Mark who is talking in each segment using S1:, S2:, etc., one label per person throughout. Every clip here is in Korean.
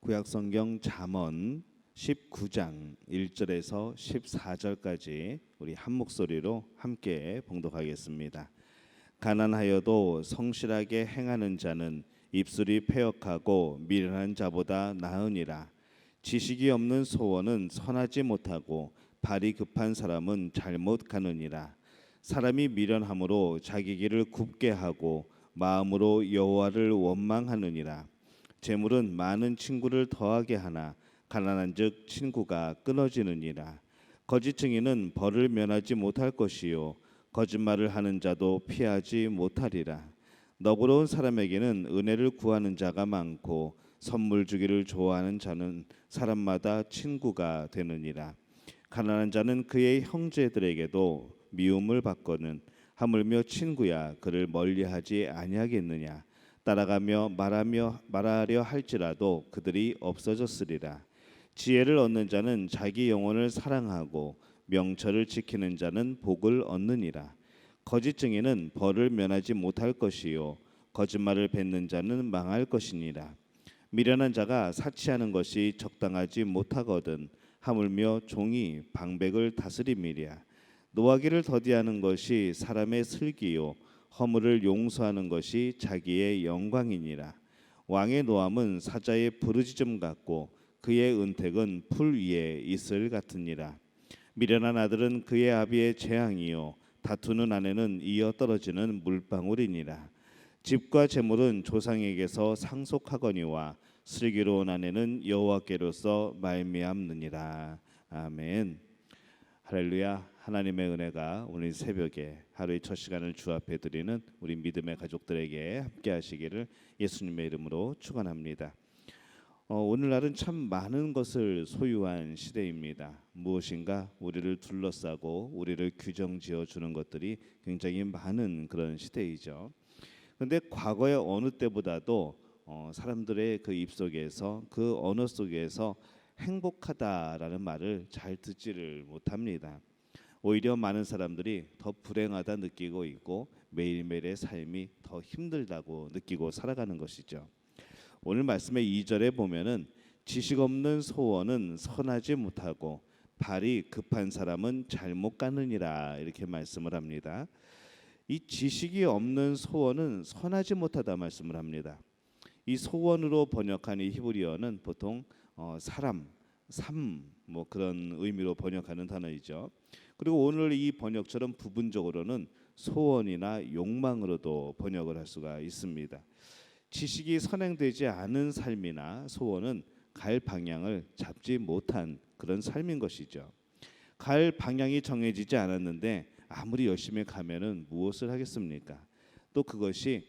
S1: 구약성경 잠언 19장 1절에서 14절까지 우리 한 목소리로 함께 봉독하겠습니다. 가난하여도 성실하게 행하는 자는 입술이 패역하고 미련한 자보다 나으니라. 지식이 없는 소원은 선하지 못하고 발이 급한 사람은 잘못 가느니라. 사람이 미련함으로 자기 길을 굽게 하고 마음으로 여호와를 원망하느니라. 재물은 많은 친구를 더하게 하나 가난한즉 친구가 끊어지느니라. 거짓 증인은 벌을 면하지 못할 것이요 거짓말을 하는 자도 피하지 못하리라. 너그러운 사람에게는 은혜를 구하는 자가 많고 선물 주기를 좋아하는 자는 사람마다 친구가 되느니라. 가난한 자는 그의 형제들에게도 미움을 받거든 하물며 친구야 그를 멀리하지 아니하겠느냐. 따라가며 말하려 할지라도 그들이 없어졌으리라. 지혜를 얻는 자는 자기 영혼을 사랑하고 명철을 지키는 자는 복을 얻느니라. 거짓 증인은 벌을 면하지 못할 것이요 거짓말을 뱉는 자는 망할 것이니라. 미련한 자가 사치하는 것이 적당하지 못하거든 하물며 종이 방백을 다스림이랴. 노하기를 더디하는 것이 사람의 슬기요 허물을 용서하는 것이 자기의 영광이니라. 왕의 노함은 사자의 부르짖음 같고 그의 은택은 풀 위에 이슬 같으니라. 미련한 아들은 그의 아비의 재앙이요 다투는 아내는 이어 떨어지는 물방울이니라. 집과 재물은 조상에게서 상속하거니와 슬기로운 아내는 여호와께로서 말미암느니라. 아멘. 할렐루야. 하나님의 은혜가 오늘 새벽에 하루의 첫 시간을 주 앞에 드리는 우리 믿음의 가족들에게 함께 하시기를 예수님의 이름으로 축원합니다. 오늘날은 참 많은 것을 소유한 시대입니다. 무엇인가 우리를 둘러싸고 우리를 규정지어 주는 것들이 굉장히 많은 그런 시대이죠. 그런데 과거의 어느 때보다도 사람들의 그 입속에서 그 언어 속에서 행복하다라는 말을 잘 듣지를 못합니다. 오히려 많은 사람들이 더 불행하다 느끼고 있고 매일매일의 삶이 더 힘들다고 느끼고 살아가는 것이죠. 오늘 말씀의 2절에 보면은 지식 없는 소원은 선하지 못하고 발이 급한 사람은 잘못 가느니라 이렇게 말씀을 합니다. 이 지식이 없는 소원은 선하지 못하다 말씀을 합니다. 이 소원으로 번역한 이 히브리어는 보통 사람, 삶 뭐 그런 의미로 번역하는 단어이죠. 그리고 오늘 이 번역처럼 부분적으로는 소원이나 욕망으로도 번역을 할 수가 있습니다. 지식이 선행되지 않은 삶이나 소원은 갈 방향을 잡지 못한 그런 삶인 것이죠. 갈 방향이 정해지지 않았는데 아무리 열심히 가면은 무엇을 하겠습니까? 또 그것이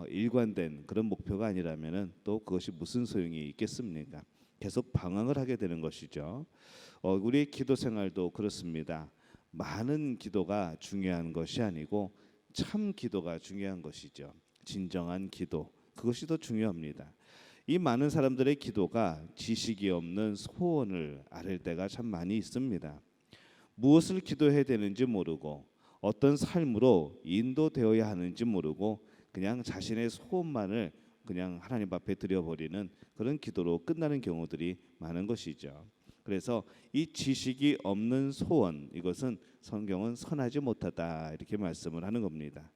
S1: 일관된 그런 목표가 아니라면은 또 그것이 무슨 소용이 있겠습니까? 계속 방황을 하게 되는 것이죠. 우리의 기도 생활도 그렇습니다. 많은 기도가 중요한 것이 아니고 참 기도가 중요한 것이죠. 진정한 기도, 그것이 더 중요합니다. 이 많은 사람들의 기도가 지식이 없는 소원을 아뢰 때가 참 많이 있습니다. 무엇을 기도해야 되는지 모르고 어떤 삶으로 인도되어야 하는지 모르고 그냥 자신의 소원만을 그냥 하나님 앞에 드려버리는 그런 기도로 끝나는 경우들이 많은 것이죠. 그래서 이 지식이 없는 소원, 이것은 성경은 선하지 못하다 이렇게 말씀을 하는 겁니다.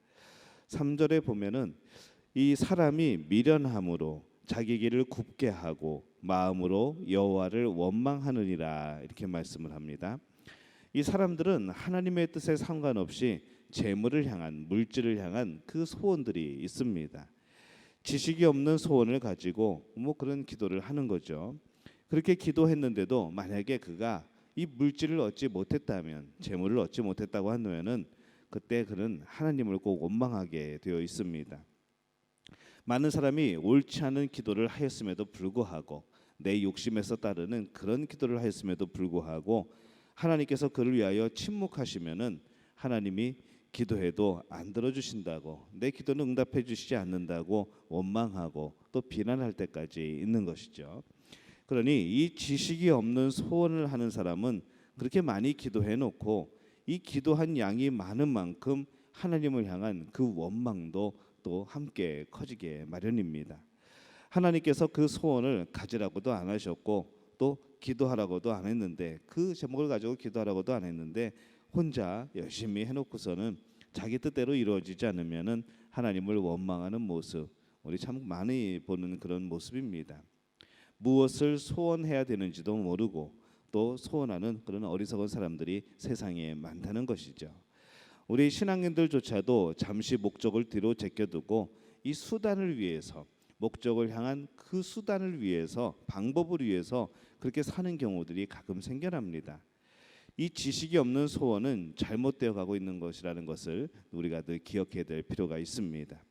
S1: 3절에 보면은 이 사람이 미련함으로 자기 길을 굽게 하고 마음으로 여호와를 원망하느니라 이렇게 말씀을 합니다. 이 사람들은 하나님의 뜻에 상관없이 재물을 향한, 물질을 향한 그 소원들이 있습니다. 지식이 없는 소원을 가지고 뭐 그런 기도를 하는 거죠. 그렇게 기도했는데도 만약에 그가 이 물질을 얻지 못했다면, 재물을 얻지 못했다고 한다면은 그때 그는 하나님을 꼭 원망하게 되어 있습니다. 많은 사람이 옳지 않은 기도를 하였음에도 불구하고 내 욕심에서 따르는 그런 기도를 하였음에도 불구하고 하나님께서 그를 위하여 침묵하시면은 하나님이 기도해도 안 들어주신다고, 내 기도는 응답해 주시지 않는다고 원망하고 또 비난할 때까지 있는 것이죠. 그러니 이 지식이 없는 소원을 하는 사람은 그렇게 많이 기도해 놓고 이 기도한 양이 많은 만큼 하나님을 향한 그 원망도 또 함께 커지게 마련입니다. 하나님께서 그 소원을 가지라고도 안 하셨고 또 기도하라고도 안 했는데, 그 제목을 가지고 기도하라고도 안 했는데 혼자 열심히 해놓고서는 자기 뜻대로 이루어지지 않으면은 하나님을 원망하는 모습, 우리 참 많이 보는 그런 모습입니다. 무엇을 소원해야 되는지도 모르고 또 소원하는 그런 어리석은 사람들이 세상에 많다는 것이죠. 우리 신앙인들조차도 잠시 목적을 뒤로 제껴두고 이 수단을 위해서, 목적을 향한 그 수단을 위해서, 방법을 위해서 그렇게 사는 경우들이 가끔 생겨납니다. 이 지식이 없는 소원은 잘못되어 가고 있는 것이라는 것을 우리가 늘 기억해야 될 필요가 있습니다.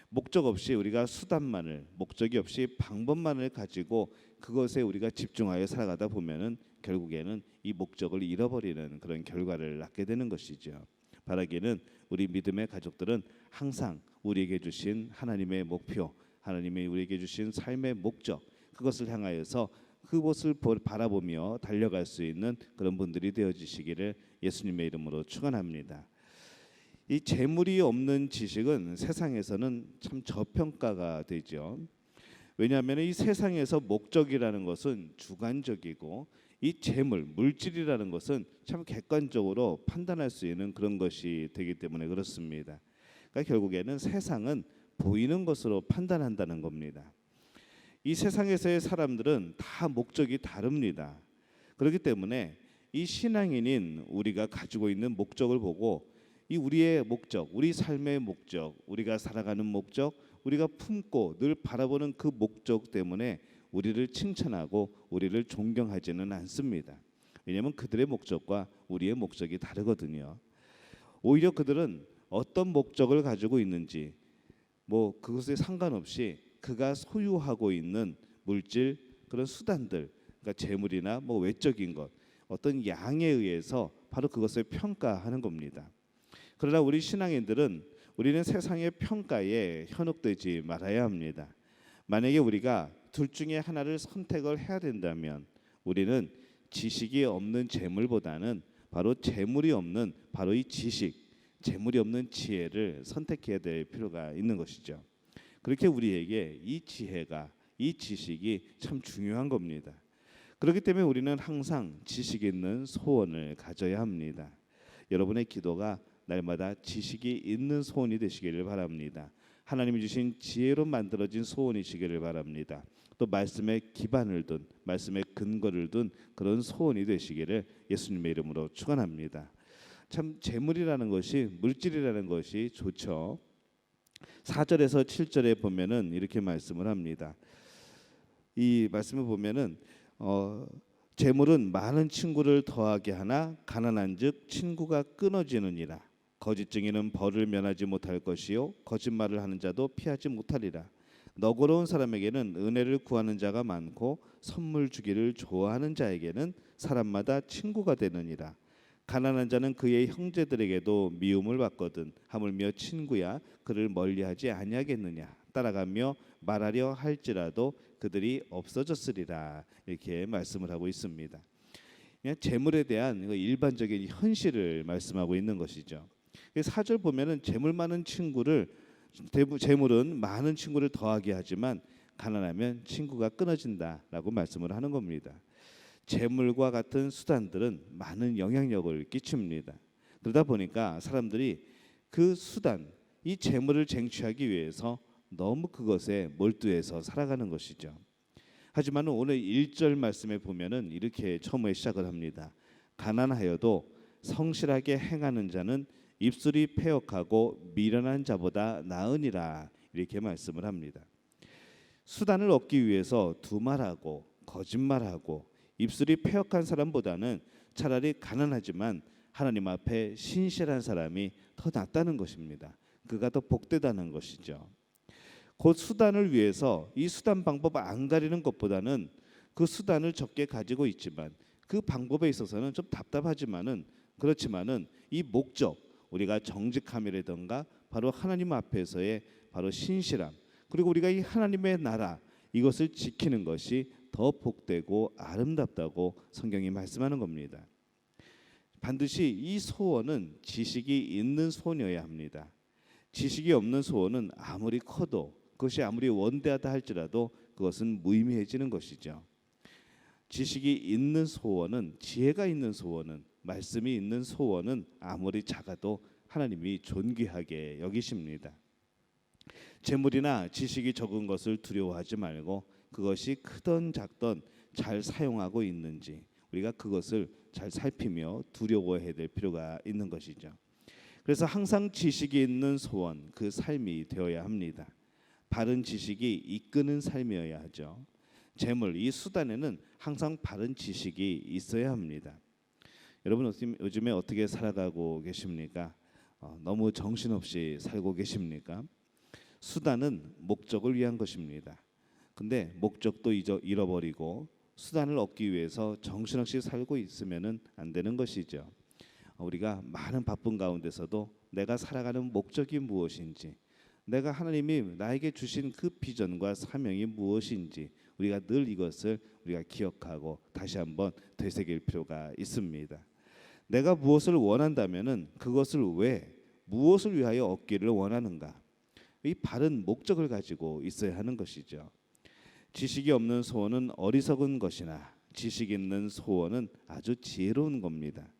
S1: 목적 없이 우리가 수단만을, 목적이 없이 방법만을 가지고 그것에 우리가 집중하여 살아가다 보면은 결국에는 이 목적을 잃어버리는 그런 결과를 낳게 되는 것이죠. 바라기는 우리 믿음의 가족들은 항상 우리에게 주신 하나님의 목표, 하나님의 우리에게 주신 삶의 목적, 그것을 향하여서 그곳을 바라보며 달려갈 수 있는 그런 분들이 되어지시기를 예수님의 이름으로 축원합니다. 이 재물이 없는 지식은 세상에서는 참 저평가가 되죠. 왜냐하면 이 세상에서 목적이라는 것은 주관적이고 이 재물, 물질이라는 것은 참 객관적으로 판단할 수 있는 그런 것이 되기 때문에 그렇습니다. 그러니까 결국에는 세상은 보이는 것으로 판단한다는 겁니다. 이 세상에서의 사람들은 다 목적이 다릅니다. 그렇기 때문에 이 신앙인인 우리가 가지고 있는 목적을 보고 이 우리의 목적, 우리 삶의 목적, 우리가 살아가는 목적, 우리가 품고 늘 바라보는 그 목적 때문에 우리를 칭찬하고 우리를 존경하지는 않습니다. 왜냐하면 그들의 목적과 우리의 목적이 다르거든요. 오히려 그들은 어떤 목적을 가지고 있는지 뭐 그것에 상관없이 그가 소유하고 있는 물질, 그런 수단들, 그러니까 재물이나 뭐 외적인 것, 어떤 양에 의해서 바로 그것을 평가하는 겁니다. 그러나 우리 신앙인들은 우리는 세상의 평가에 현혹되지 말아야 합니다. 만약에 우리가 둘 중에 하나를 선택을 해야 된다면 우리는 지식이 없는 재물보다는 바로 재물이 없는 바로 이 지식, 재물이 없는 지혜를 선택해야 될 필요가 있는 것이죠. 그렇게 우리에게 이 지혜가, 이 지식이 참 중요한 겁니다. 그렇기 때문에 우리는 항상 지식 있는 소원을 가져야 합니다. 여러분의 기도가 날마다 지식이 있는 소원이 되시기를 바랍니다. 하나님이 주신 지혜로 만들어진 소원이시기를 바랍니다. 또 말씀에 기반을 둔, 말씀에 근거를 둔 그런 소원이 되시기를 예수님의 이름으로 축원합니다. 참 재물이라는 것이, 물질이라는 것이 좋죠. 4절에서 7절에 보면은 이렇게 말씀을 합니다. 이 말씀을 보면은 재물은 많은 친구를 더하게 하나 가난한즉 친구가 끊어지느니라. 거짓 증인은 벌을 면하지 못할 것이요 거짓말을 하는 자도 피하지 못하리라. 너그러운 사람에게는 은혜를 구하는 자가 많고 선물 주기를 좋아하는 자에게는 사람마다 친구가 되느니라. 가난한 자는 그의 형제들에게도 미움을 받거든 하물며 친구야 그를 멀리하지 아니하겠느냐. 따라가며 말하려 할지라도 그들이 없어졌으리라. 이렇게 말씀을 하고 있습니다. 그냥 재물에 대한 일반적인 현실을 말씀하고 있는 것이죠. 4절 보면은 재물은 많은 친구를 더하게 하지만 가난하면 친구가 끊어진다라고 말씀을 하는 겁니다. 재물과 같은 수단들은 많은 영향력을 끼칩니다. 그러다 보니까 사람들이 그 수단, 이 재물을 쟁취하기 위해서 너무 그것에 몰두해서 살아가는 것이죠. 하지만 오늘 1절 말씀에 보면은 이렇게 처음에 시작을 합니다. 가난하여도 성실하게 행하는 자는 입술이 패역하고 미련한 자보다 나으니라. 이렇게 말씀을 합니다. 수단을 얻기 위해서 두말하고 거짓말하고 입술이 패역한 사람보다는 차라리 가난하지만 하나님 앞에 신실한 사람이 더 낫다는 것입니다. 그가 더 복되다는 것이죠. 그 수단을 위해서 이 수단 방법 안 가리는 것보다는 그 수단을 적게 가지고 있지만 그 방법에 있어서는 좀 답답하지만은 그렇지만은 이 목적, 우리가 정직함이라든가 바로 하나님 앞에서의 바로 신실함, 그리고 우리가 이 하나님의 나라 이것을 지키는 것이 더 복되고 아름답다고 성경이 말씀하는 겁니다. 반드시 이 소원은 지식이 있는 소원이어야 합니다. 지식이 없는 소원은 아무리 커도, 그것이 아무리 원대하다 할지라도 그것은 무의미해지는 것이죠. 지식이 있는 소원은, 지혜가 있는 소원은, 말씀이 있는 소원은 아무리 작아도 하나님이 존귀하게 여기십니다. 재물이나 지식이 적은 것을 두려워하지 말고 그것이 크던 작던 잘 사용하고 있는지 우리가 그것을 잘 살피며 두려워해야 될 필요가 있는 것이죠. 그래서 항상 지식이 있는 소원, 그 삶이 되어야 합니다. 바른 지식이 이끄는 삶이어야 하죠. 재물, 이 수단에는 항상 바른 지식이 있어야 합니다. 여러분 요즘에 어떻게 살아가고 계십니까? 너무 정신없이 살고 계십니까? 수단은 목적을 위한 것입니다. 근데 목적도 잃어버리고 수단을 얻기 위해서 정신없이 살고 있으면은 안 되는 것이죠. 우리가 많은 바쁜 가운데서도 내가 살아가는 목적이 무엇인지, 내가 하나님이 나에게 주신 그 비전과 사명이 무엇인지 우리가 늘 이것을 우리가 기억하고 다시 한번 되새길 필요가 있습니다. 내가 무엇을 원한다면은 그것을 왜, 무엇을 위하여 얻기를 원하는가? 이 바른 목적을 가지고 있어야 하는 것이죠. 지식이 없는 소원은 어리석은 것이나 지식 있는 소원은 아주 지혜로운 겁니다.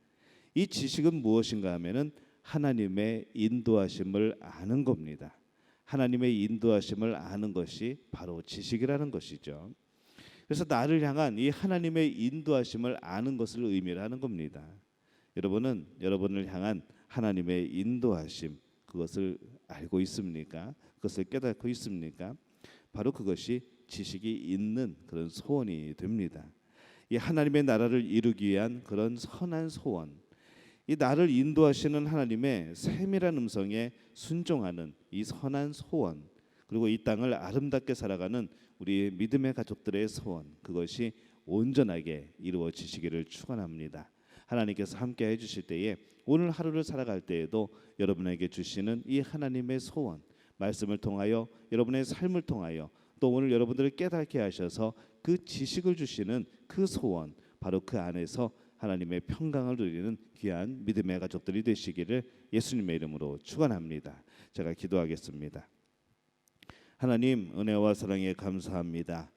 S1: 이 지식은 무엇인가 하면은 하나님의 인도하심을 아는 겁니다. 하나님의 인도하심을 아는 것이 바로 지식이라는 것이죠. 그래서 나를 향한 이 하나님의 인도하심을 아는 것을 의미를 하는 겁니다. 여러분은 여러분을 향한 하나님의 인도하심, 그것을 알고 있습니까? 그것을 깨닫고 있습니까? 바로 그것이 지식이 있는 그런 소원이 됩니다. 이 하나님의 나라를 이루기 위한 그런 선한 소원, 이 나를 인도하시는 하나님의 세밀한 음성에 순종하는 이 선한 소원, 그리고 이 땅을 아름답게 살아가는 우리 믿음의 가족들의 소원, 그것이 온전하게 이루어지시기를 축원합니다. 하나님께서 함께 해주실 때에 오늘 하루를 살아갈 때에도 여러분에게 주시는 이 하나님의 소원, 말씀을 통하여 여러분의 삶을 통하여 또 오늘 여러분들을 깨닫게 하셔서 그 지식을 주시는 그 소원, 바로 그 안에서 하나님의 평강을 누리는 귀한 믿음의 가족들이 되시기를 예수님의 이름으로 축원합니다. 제가 기도하겠습니다. 하나님, 은혜와 사랑에 감사합니다.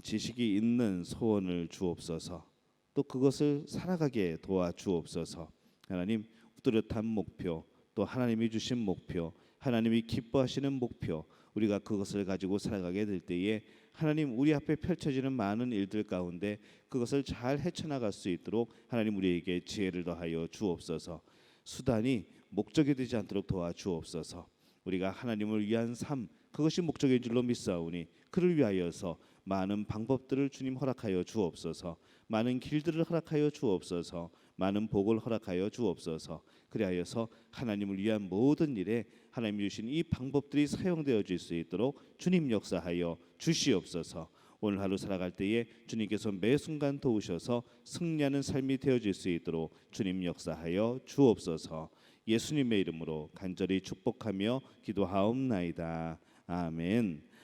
S1: 지식이 있는 소원을 주옵소서. 또 그것을 살아가게 도와주옵소서. 하나님, 뚜렷한 목표, 또 하나님이 주신 목표, 하나님이 기뻐하시는 목표, 우리가 그것을 가지고 살아가게 될 때에 하나님, 우리 앞에 펼쳐지는 많은 일들 가운데 그것을 잘 헤쳐나갈 수 있도록 하나님 우리에게 지혜를 더하여 주옵소서. 수단이 목적이 되지 않도록 도와주옵소서. 우리가 하나님을 위한 삶, 그것이 목적인 줄로 믿사오니 그를 위하여서 많은 방법들을 주님 허락하여 주옵소서. 많은 길들을 허락하여 주옵소서. 많은 복을 허락하여 주옵소서. 그리하여서 하나님을 위한 모든 일에 하나님이 주신 이 방법들이 사용되어질 수 있도록 주님 역사하여 주시옵소서. 오늘 하루 살아갈 때에 주님께서 매 순간 도우셔서 승리하는 삶이 되어질 수 있도록 주님 역사하여 주옵소서. 예수님의 이름으로 간절히 축복하며 기도하옵나이다. 아멘.